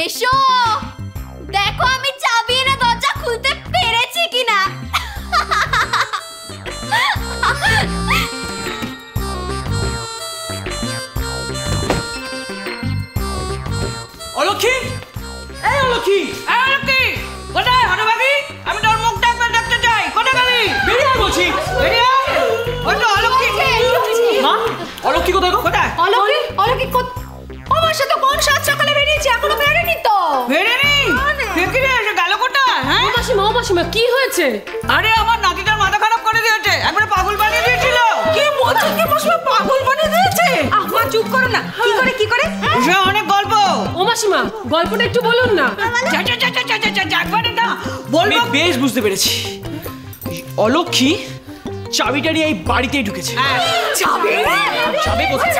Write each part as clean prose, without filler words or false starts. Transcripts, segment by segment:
এসো, দেখো আমি চাবি এনে দরজা খুলতে পেরেছি কিনা। অলক্ষী, এই অলক্ষী, এই অলক্ষী, কোথায় হতভাগী? আমি তোর মুখটা একবার দেখতে চাই। কোথায় গেলি? বেরিয়ে আয় বলছি। বেরিয়ে আয়। ওই তো অলক্ষী। মা, অলক্ষী কোথায় গো? কোথায়? অলক্ষী, অলক্ষী আমার সাথে কোন সাত সকালে বেরিয়েছে, এখনো বেরোয়নি তো। বেরেনি? কি রে, এসে গেল কোথায়? হ্যাঁ? মাসিমা কি হয়েছে? আরে আমার নাতিটার মাথা খারাপ করে দিয়েছে, একবারে পাগল বানিয়ে দিয়েছিল। কি বলছিস? কি মাসিমা পাগল বানিয়ে দিয়েছে? মা চুপ করো না। কি করে? সে অনেক গল্প। ও মাসিমা, গল্পটা একটু বলুন না। একবারে না বলবো। বেশ বুঝতে পেরেছি, অলক্ষী চাবিটা নিয়ে এই বাড়িতেই ঢুকেছে। চাবি? চাবি কোথায়?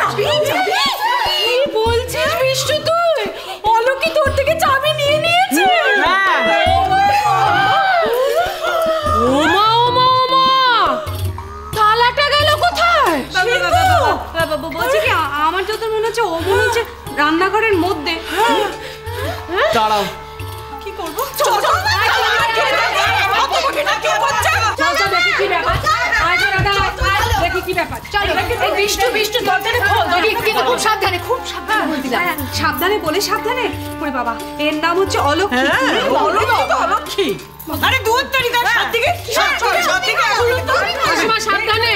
কি বলছিস বিষ্টু তুই? অলক্ষী তোর থেকে চাবি নিয়ে নিয়েছে? ও মা, তালাটা গেল কোথায়? বলছি কি, আমার যত মনে হচ্ছে ও মনে হচ্ছে রান্নাঘরের মধ্যে। দাঁড়াও, কি করবো? সাবধানে বলে সাবধানে। ওরে বাবা, এর নাম হচ্ছে অলক্ষী। অলক্ষী? আরে দূর তরিকা সাথে সাবধানে।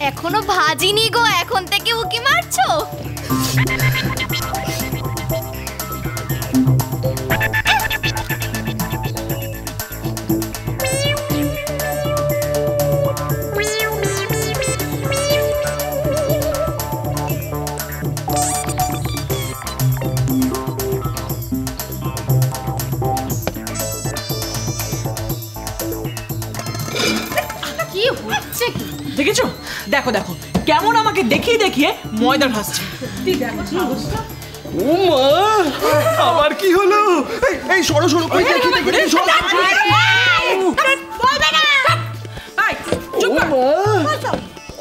এখনো ভাজিনি গো, এখন থেকে উকি মারছো? কি হচ্ছে কি? দেখেছো? দেখো দেখো কেমন আমাকে দেখিয়ে দেখিয়ে ময়দা ভাসছে। ও মা, আবার কি হলো? এই সরো সরো, কই দেখি দেখি সরো।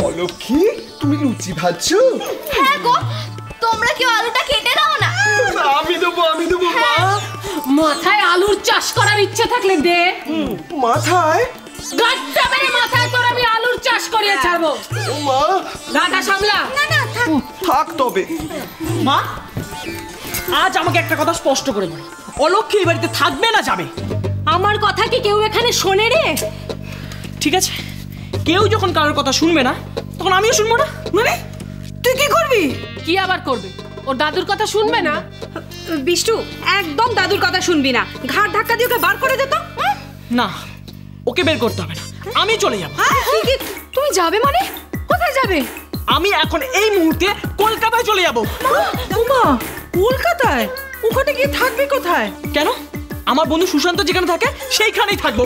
অলক্ষী, তুমি লুচি ভাজছো? হ্যাঁ গো, তোমরা কি আলুটা কেটে দাও না? আমি দেবো মা। মাথায় আলুর চাষ করার ইচ্ছে থাকলে দে। মাথায়? গাছটা মেরে মাথায় তোর আমি আলুর চাষ করিয়ে ছাড়বো। ও মা, গাধা সামলা। থাক তবে। মা, আজ আমাকে একটা কথা স্পষ্ট করে বলো, অলক্ষী এই বাড়িতে থাকবে না যাবে? আমার কথা কি কেউ এখানে শোনে রে? ঠিক আছে, কেউ যখন কারোর কথা শুনবে না তখন আমিও শুনবো না। মানে তুই কি করবি? কি আবার করবে? ওর দাদুর কথা শুনবে না? বিষ্টু, একদম দাদুর কথা শুনবি না। ঘাট ধাক্কা দিয়ে ওকে বার করে দে তো। না, ওকে বের করতে হবে না, আমি চলে যাবো। তুমি যাবে মানে? কোথায় যাবে? আমি এখন এই মুহূর্তে কলকাতায় চলে যাবো। মা, কলকাতায়? ওখানে গিয়ে থাকবি কোথায়? কেন? আমার বন্ধু সুশান্ত যেখানে থাকে সেইখানেই থাকবো।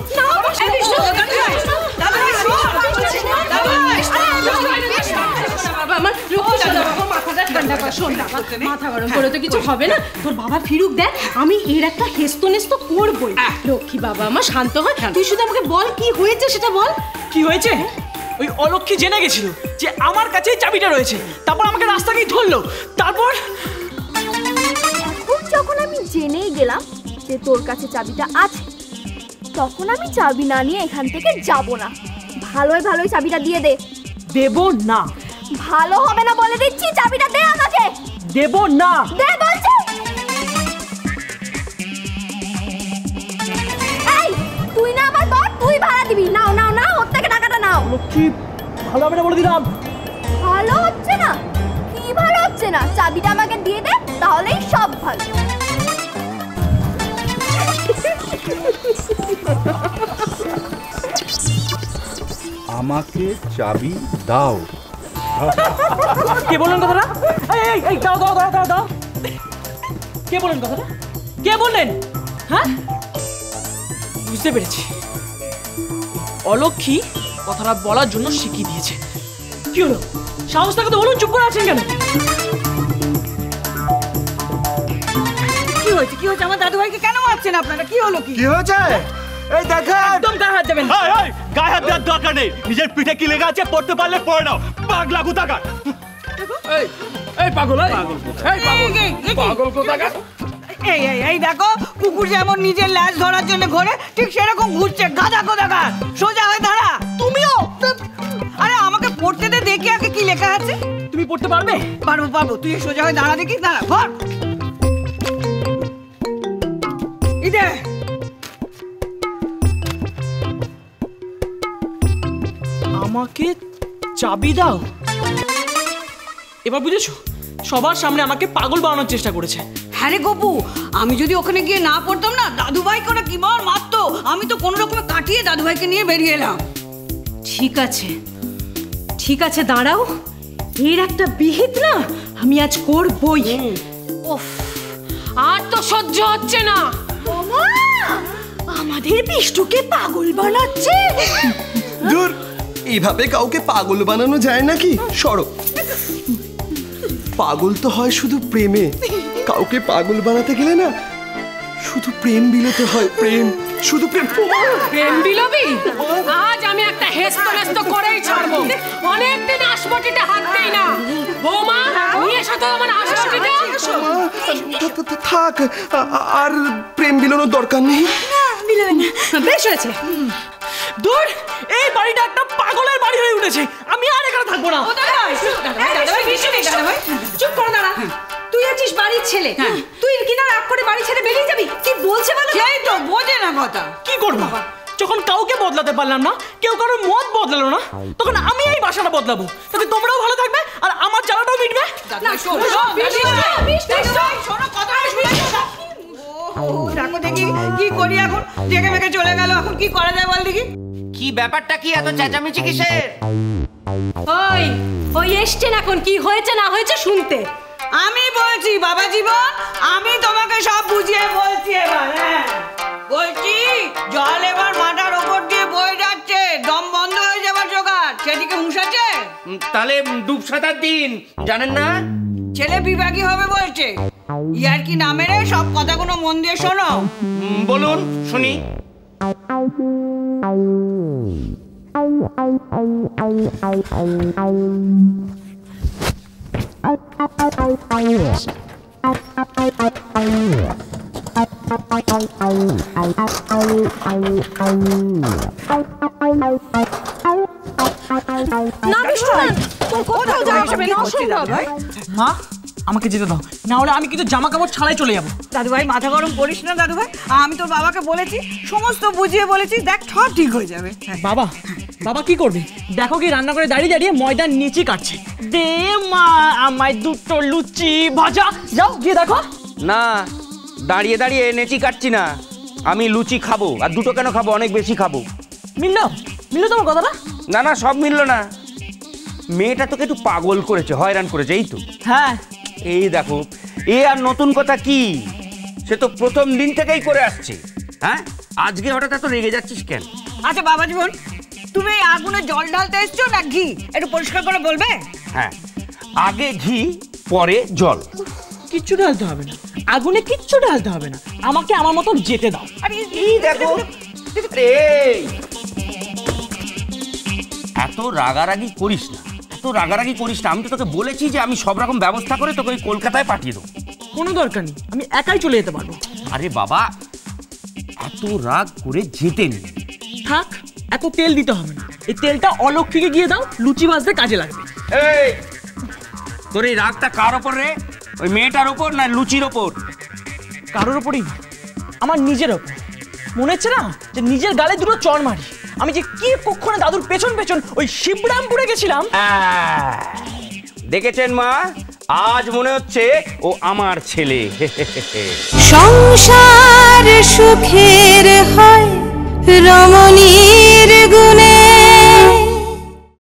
মাথা গরম করে তো কিছু হবে না। তোর বাবা ফিরুক, দেখ আমি এর একটা হেস্ত নেস্ত করবই। লক্ষ্মী বাবা আমার, শান্ত হয়। তুই শুধু আমাকে বল কি হয়েছে সেটা বল। কি হয়েছে? ওই অলক্ষী জেনে গেছিল যে আমার কাছেই চাবিটা রয়েছে, তারপর আমাকে রাস্তাতেই ধরলো। তারপর এখন যখন আমি জেনেই গেলাম যে তোর কাছে চাবিটা আছে, তখন আমি চাবি না নিয়ে এখান থেকে যাব না। ভালোই ভালোই চাবিটা দিয়ে দে। দেব না। ভালো হবে না বলে দিচ্ছি, চাবিটা দে আমাকে। দেব না। দে বলছি। এই তুই না আমার বর, তুই ভাড়া দিবি। নাও নাও নাও, ওর থেকে টাকাটা নাও। লক্ষ্মী, ভালো হবে না বলে দিলাম। ভালো হচ্ছে না? কি ভালো হচ্ছে না? চাবিটা আমাকে দিয়ে দে, তাহলেই সব ভালো। আমাকে চাবি দাও। কে বললেন কথাটা? এই দাও দাও দাও দাও দাও। কে বললেন কথাটা? কে বললেন? হ্যাঁ, বুঝতে পেরেছি, অলক্ষী কথাটা বলার জন্য শিখিয়ে দিয়েছে। কি হলো? সাহস থাকে তো বলুন, চুপ করে আছেন কেন? করছেন আপনারা? কি হলো? কি কি হয়েছে? এই দেখেন, একদম গায়ে হাত দেবেন। গায়ে হাত দেওয়ার দরকার নেই, নিজের পিঠে কি লেগে আছে পড়তে পারলে পড়ে নাও, পাগলা কোথাকার। এই পাগল, পাগল কোথাকার। এই দেখো, কুকুর যেমন নিজের ল্যাজ ধরার জন্য ঘোরে, ঠিক সেরকম ঘুরছে গাধা কোথাকার। সোজা হয়ে দাঁড়া। তুমিও? আরে আমাকে পড়তে দে, দেখি আগে কি লেখা আছে। তুমি পড়তে পারবে? পারবো। তুই সোজা হয়ে দাঁড়া, দেখি। দাঁড়া, ঘর। ইদে আমাকে চাবি দাও। এবার বুঝেছো, সবার সামনে আমাকে পাগল বানানোর চেষ্টা করেছে। হ্যাঁ রে গপু, আমি যদি ওখানে গিয়ে না পড়তাম না, দাদুভাই করে কি মারতো। আমি তো কোনো রকমে কাটিয়ে দাদুভাইকে নিয়ে বেরিয়ে এলাম। ঠিক আছে, দাঁড়াও। এর একটা বিহিত না আমি আজ করবই। ওফ, আর তো সহ্য হচ্ছে না। আমাদের বিষ্টুকে পাগল বানাচ্ছে। দূর, এইভাবে কাউকে পাগল বানানো যায় নাকি? সরো। পাগল তো হয় শুধু প্রেমে, কাউকে পাগল বানাতে গেলে না শুধু প্রেম বিলোতে হয়। প্রেম, শুধু প্রেম। প্রেম বিলোবি? আজ আমি একটা হেস্ত করেই ছাড়বো। অনেকদিন আশপটিতে হাত দেই না। বৌমা, নিয়ে এসো তো আমার আশপটিটা। থাক, আর প্রেম বিলোনোর দরকার নেই। বেশ হয়েছে। দূর, এই বাড়িটা একটা পাগলের বাড়ি হয়ে উঠেছে। আমি আর এখানে থাকবো না। চুপ করে দাঁড়া। তুই আছিস বাড়ির ছেলে, তুই কিনা রাগ করে বাড়ি ছেড়ে বেরিয়ে যাবি? কি বলছে বলো? সেই তো বোঝে না কথা। কি করবো? যখন কাউকে বদলাতে পারলাম না, কেউ কারোর মত বদলালো না, তখন আমি এই বাসাটা বদলাবো, তাতে তোমরাও ভালো থাকবে আর আমার জ্বালাটাও মিটবে। দেখো দেখি কি করি এখন। জেগে মেগে চলে গেল, এখন কি করা যায় বল দেখি। কি ব্যাপারটা কি এত চেঁচামেচি কিসের? ওই এসছেন এখন, কি হয়েছে না হয়েছে শুনতে। আমি বলছি বাবা জীবন, আমি তোমাকে সব বুঝিয়ে বলছি এবার। হ্যাঁ বলছি, জল এবার মাথার ওপর দিয়ে বয়ে যাচ্ছে, দম বন্ধ হয়ে যাবার জোগাড়। সেদিকে মুছাচ্ছে। তাহলে ডুব সাঁতার দিন, জানেন না? ছেলে বিভাগী হবে বলছে। ইয়ার কি নামে রে? সব কথাগুলো মন দিয়ে শোনো। বলুন শুনি। মা, আমাকে যেতে দাও, না হলে আমি কিন্তু জামা কাপড় ছাড়াই চলে যাবো। দাদুভাই মাথা গরম করিস না দাদুভাই, আমি তোর বাবাকে বলেছি, সমস্ত বুঝিয়ে বলেছি, দেখ সব ঠিক হয়ে যাবে। বাবা, বাবা কি করবে? দেখো কি রান্না করে দাঁড়িয়ে দাঁড়িয়ে ময়দার নিচে কাটছে। দে মা আমায় দুটো লুচি ভাজা। যাও গিয়ে দেখো। না, দাঁড়িয়ে দাঁড়িয়ে নেচি কাটছি না, আমি লুচি খাবো। আর দুটো কেন খাবো, অনেক বেশি খাবো। মিললো তোমার কথাটা? না না, সব মিললো না। মেয়েটা তোকে একটু পাগল করেছে, হয়রান করেছে, এই তো। হ্যাঁ, এই দেখো, এ আর নতুন কথা কি? সে তো প্রথম দিন থেকেই করে আসছে। হ্যাঁ, আজকে হঠাৎ এত রেগে যাচ্ছিস কেন? আচ্ছা বাবা জীবন, তুমি এই আগুনে জল ঢালতে এসছো না ঘি? একটু পরিষ্কার করে বলবে? হ্যাঁ, আগে ঘি পরে জল। কিচ্ছু ঢালতে হবে না, আগুনে কিচ্ছু ঢালতে হবে না, আমাকে আমার মতো যেতে দাও। আরে এই দেখো, এই এত রাগারাগি করিস না, এত রাগারাগি করিস না। আমি তো তোকে বলেছি যে আমি সব রকম ব্যবস্থা করে তোকে ওই কলকাতায় পাঠিয়ে দেবো। কোনো দরকার নেই, আমি একাই চলে যেতে পারবো। আরে বাবা, এত রাগ করে যেতে নেই। থাক, এত তেল দিতে হবে না, এই তেলটা অলক্ষীকে গিয়ে দাও, লুচি ভাজতে কাজে লাগবে। এই তোর এই রাগটা কার ওপর রে? ওই মেয়েটার ওপর না লুচির ওপর? কারোর ওপরই, আমার নিজের ওপর। মনে হচ্ছে না যে নিজের গালে দুটো চড় মারি। আমি যে কি কখনো দাদুর পেছন পেছন ওই শিবরামপুরে গেছিলাম। দেখেছেন মা, আজ মনে হচ্ছে ও আমার ছেলে। সংসার সুখের হয় রমণীর গুণে।